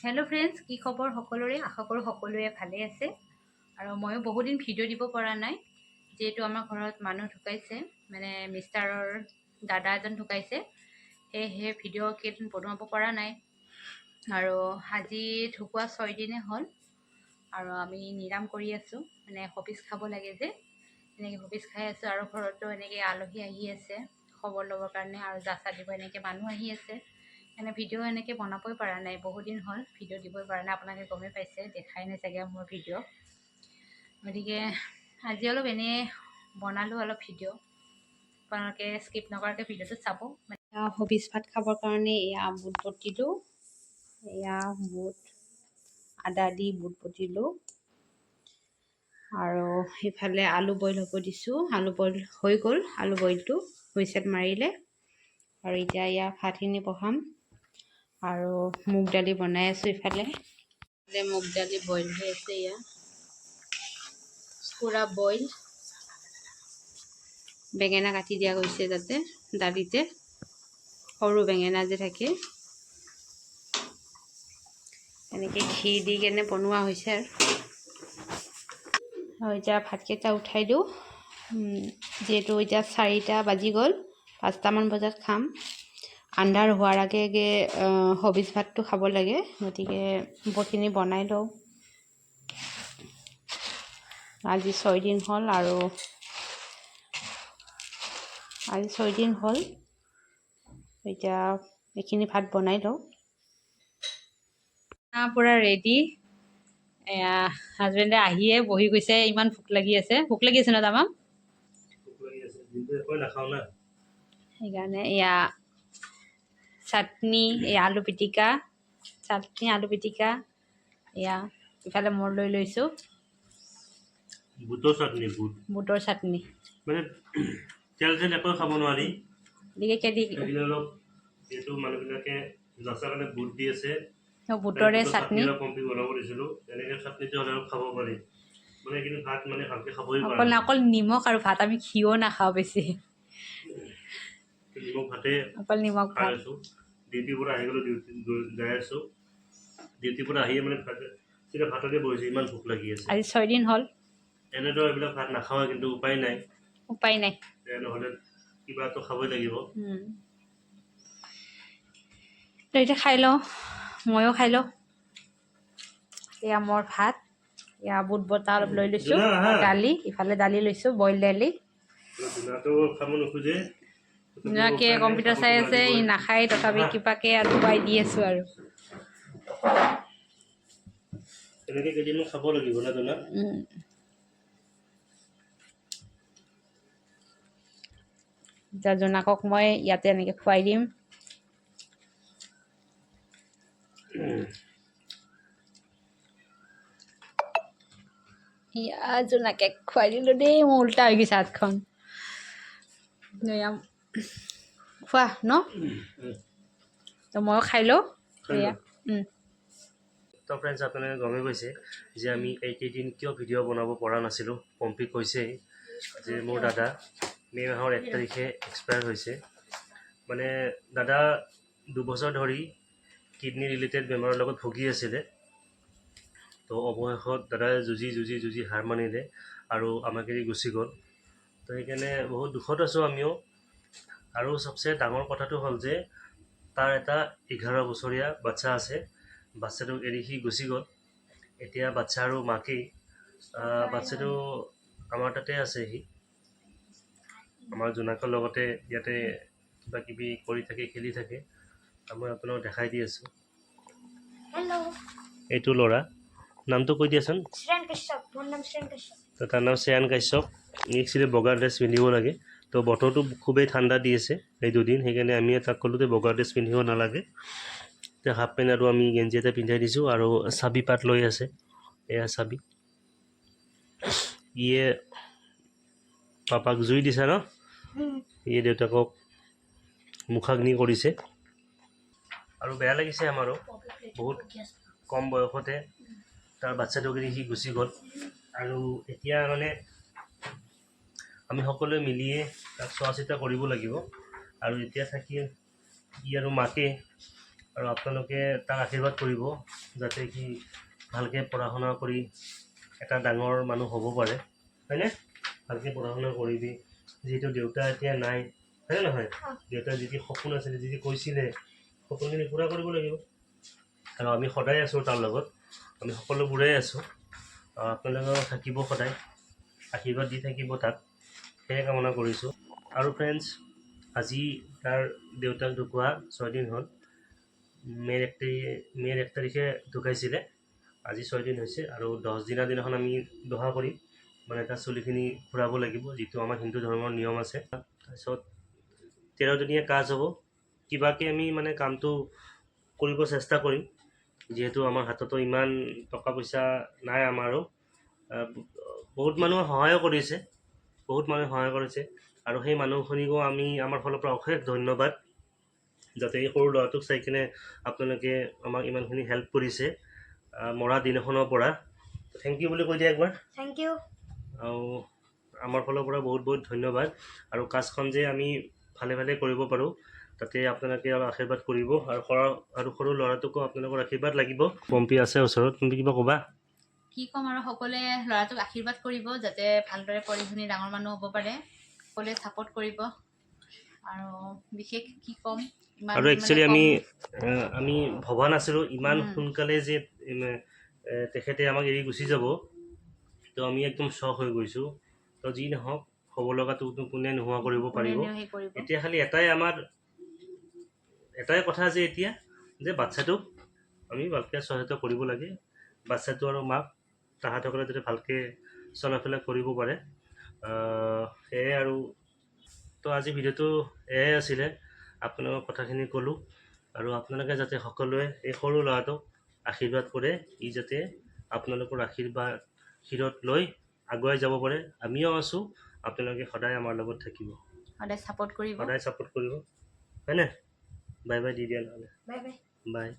Hello friends की खबर सकलोरे आशा करूँ सकलोरे भाले आछे और मयो बहुत दिन भिडिओ দিব পৰা নাই जेहेतु आमार घरत मानुह ढुकाइছে माने मिस्टारर दादा एजन ढुकाइছে हे भिडिओ केदिन बनाब পৰা নাই और আজি ढुकुवा 6 दिने हल और आमी निराम करि आছো माने हबिस खाब लागे जे एनेके हबिस खाइ आছো और घरतो एनेके आलही आहि आछे खबर लबर कारणे और जाचा দিব एनेके मानुह आहि आछे एने भिडिओ एनेके बनाबई পৰা নাই बहुत दिन हल भिडिओ दिबई পৰা নাই আপোনালোকে গমে পাইছে দেখাই নাই চাগে মোৰ भिडिओ গতিকে আজি অলপ এনে বনালো অলপ भिडिओ আপোনালোকে স্কিপ নকৰাকে भिडिओটো চাব হবিজ ভাত খাবৰ কাৰণে এয়া বুট বটিলো এয়া বুট আদা দি বুট বটিলো আৰু ইফালে আলু বইল হ'ব দিছো আলু বইল হৈ গ'ল আলু বইলটো হুইছেল মাৰিলে আৰু এতিয়া ইয়া ভাতখিনি বহাম और मूग दाली बनाई आছো इफाले मूग दाली बॉइल हो आछे या पूरा बॉइल बेगेना काटी दिया गई जाते दालिते सरू बेगेना जे थाके एनेके घी दी केने बनवा होइसे और इतना भातकेटा उठाई दिওঁ जेहेतु इतना 4टा बाजी गल 5टा मान बजात खाम आंधार होৱাৰ आगे आगे हबिज भातটো খাব লাগে গতিকে বখিনি বনাই লও আজি 6 দিন হল আৰু আজি 6 দিন হল এতিয়া এখিনি ভাত বনাই লও পুৰা ৰেডি এয়া হাজবেণ্ডে আহিয়ে বহি গৈছে ইমান ভুক লাগি আছে না তামাম ভুক লাগি আছে দিনটো একো নাখাও না সেইকাৰণে এয়া চাটনি आलू पिटिका चाटनी आलू पिटिका या इफाले मोर লৈ লৈছো বুটৰ চাটনি বুটৰ চাটনি মানে তেল তেল একো খাব নোৱাৰি দিকে কেদি অলপ যেটো মানুহবিলাকে জাচা কাৰণে বুট দি আছে বুটৰে চাটনি কম্পি বনাব দিছিলো এনেকে চাটনিটো অলপ খাব পাৰি মানে কিন্তু ভাত মানে ভালকে খাবই পাৰি অকল নিমখ আৰু ভাত আমি ঘিও নাখাও বেছি নিমখ ভাতে অকল নিমখ ভাত খাইছো ডিউটি পৰা আহি গলো ডিউটি যাই আছো ডিউটি পৰা আহি মানে সিটা ভাততে বহিছে ইমান ভুক লাগি আছে আজি 6 দিন হল এনেতো এইবিলাক ভাত নাখাও কিন্তু উপায় নাই নহলে কিবা তো খাবই লাগিব তো এটা খাই লও ময়ো খাই লও এয়া মোৰ ভাত এয়া বুট বটা অলপ লৈ লৈছো দালি ইফালে দালি লৈছো বইল দালি দিনাটো খাব নোখোজে নাকে কম্পিউটাৰ চাই আছে ই নাখাই তথাপি কিপাকে আৰু খুৱাই দি আছো আৰু এনেকে কেদিন খাব লাগিব না দনা জনাকক মই ইয়াতে এনেকে খুৱাই দিম ইয়া জনাকে খুৱাই দিলো দেই মোৰ উল্টা হৈ গৈছে হাতখন নয়াম খোৱা ন তো মই খাই লও এয়া তো ফ্ৰেন্ডছ আপোনালোকে গমে পাইছে যে আমি এইকেইদিন কিয় ভিডিঅ' বনাব পৰা নাছিলোঁ পম্পি কৈছে যে মোৰ দাদা মে' মাহৰ 1 তাৰিখে এক্সপায়াৰ হৈছে মানে দাদা 2 বছৰ ধৰি কিডনি ৰিলেটেড বেমাৰৰ লগত ভুগি আছিলে তো অৱশেষত দাদাই যুঁজি হাৰ মানিলে আৰু আমাক এৰি গুচি গ'ল তো সেইকাৰণে বহুত দুখত আছোঁ আমিও আৰু সবচে ডাঙৰ কথাটো হ'ল যে তাৰ এটা 11 বছৰীয়া বাচ্চা আছে বাচ্চাটোক এৰি সি গুচি গ'ল এতিয়া বাচ্চা আৰু মাকেই বাচ্চাটো আমাৰ তাতে আছে সি আমাৰ জোনাকৰ লগতে ইয়াতে কিবা কিবি কৰি থাকে খেলি থাকে মই আপোনাক দেখাই দি আছোঁ হেল্ল' এইটো ল'ৰা নামটো কৈ দিয়াচোন শ্ৰেয়ান কাশ্যপ মোৰ নাম শ্ৰেয়ান কাশ্যপ তো তাৰ নাম শ্ৰেয়ান কাশ্যপ একচুৱেলি বগা ড্ৰেছ পিন্ধিব লাগে তো বতৰটো খুবেই ঠাণ্ডা দি আছে এই দুদিন সেইকাৰণে আমি তাক ক'লোঁ যে বগা ড্ৰেছ পিন্ধিব নালাগে তো হাফ পেণ্ট আৰু আমি গেঞ্জি এটা পিন্ধাই দিছোঁ আৰু চাবি পাত লৈ আছে এয়া চাবি ইয়ে পাপাক জুই দিছে ন ইয়ে দেউতাকক মুখাগ্নি কৰিছে আৰু বেয়া লাগিছে আমাৰো বহুত কম বয়সতে তাৰ বাচ্চাটোক এৰি সি গুচি গ'ল আৰু এতিয়া মানে আমি সকলোৱে মিলিয়ে তাক চোৱা চিতা কৰিব লাগিব আৰু এতিয়া থাকি ই আৰু মাকে আৰু আপোনালোকে তাক আশীৰ্বাদ কৰিব যাতে সি ভালকৈ পঢ়া শুনা কৰি এটা ডাঙৰ মানুহ হ'ব পাৰে, হয়নে? ভালকৈ পঢ়া শুনা কৰিবি, যিহেতু দেউতা এতিয়া নাই, হয়নে নহয়? দেউতাৰ যি সপোন আছিলে, যি কৈছিলে, সপোনখিনি পূৰা কৰিব লাগিব। আৰু আমি সদায় আছোঁ তাৰ লগত, আমি সকলোবোৰেই আছোঁ। আপোনালোকেও থাকিব সদায়, আশীৰ্বাদ দি থাকিব তাক, সেয়ে কামনা কৰিছোঁ। আৰু ফ্ৰেণ্ডছ, আজি তাৰ দেউতাক ঢুকুৱা 6 দিন হ'ল। মে'ৰ 1 তাৰিখে ঢুকাইছিলে, আজি 6 দিন হৈছে। আৰু 10 দিনৰ দিনাখন আমি দহা কৰিম, মানে তাৰ চুলিখিনি ফুৰাব লাগিব, যিটো আমাৰ হিন্দু ধৰ্মৰ নিয়ম আছে। তাৰপিছত 13 দিনীয়া কাজ হ'ব। কিবাকৈ আমি মানে কামটো কৰিব চেষ্টা কৰিম, যিহেতু আমাৰ হাততো ইমান টকা পইচা নাই আমাৰো। বহুত মানুহে সহায়ো কৰিছে, আৰু সেই মানুহখিনিকো আমি আমাৰ ফালৰ পৰা অশেষ ধন্যবাদ, যাতে এই সৰু ল'ৰাটোক চাই কিনে আপোনালোকে আমাক ইমানখিনি হেল্প কৰিছে মৰা দিনাখনৰ পৰা। থেংক ইউ বুলি কৈ দিয়া একবাৰ। Thank you. আৰু আমাৰ ফালৰ পৰা বহুত বহুত ধন্যবাদ। আৰু কাজখন যে আমি ভালে ভালে কৰিব পাৰোঁ, তাতে আপোনালোকে অলপ আশীৰ্বাদ কৰিব। আৰু সৰু ল'ৰাটোকো আপোনালোকৰ আশীৰ্বাদ লাগিব। পম্পী আছে ওচৰত, তুমি কিবা ক'বা? কি ক'ম আৰু, সকলোৱে ল'ৰাটোক আশীৰ্বাদ কৰিব যাতে ভালদৰে পঢ়ি শুনি ডাঙৰ মানুহ হ'ব পাৰে। সকলোৱে ছাপোৰ্ট কৰিব। আৰু বিশেষ কি ক'ম, আৰু একচুৱেলি আমি ভবা নাছিলোঁ ইমান সোনকালে যে তেখেতে আমাক এৰি গুচি যাব। তো আমি একদম শ্বক হৈ গৈছোঁ। তো যি নহওক, হ'ব লগাটো কোনে নোহোৱা কৰিব পাৰিব। এতিয়া খালি এটাই কথা যে এতিয়া যে বাচ্ছাটোক আমি ভালকৈ সহায়তা কৰিব লাগে। বাচ্ছাটো আৰু মাক তাহাঁতসকলে যাতে ভালকৈ চলাফেলা কৰিব পাৰে, সেয়াই আৰু। তো আজি ভিডিঅ'টো এয়াই আছিলে, আপোনালোকৰ কথাখিনি ক'লোঁ। আৰু আপোনালোকে যাতে সকলোৱে এই সৰু ল'ৰাটোক আশীৰ্বাদ কৰে, ই যাতে আপোনালোকৰ আশীৰ্বাদ লৈ আগুৱাই যাব পাৰে। আমিও আছোঁ, আপোনালোকে সদায় আমাৰ লগত থাকিব, সদায় ছাপোৰ্ট কৰিব, হয়নে? বাই বাই দি দিয়া নহ'লে। Bye bye. বাই।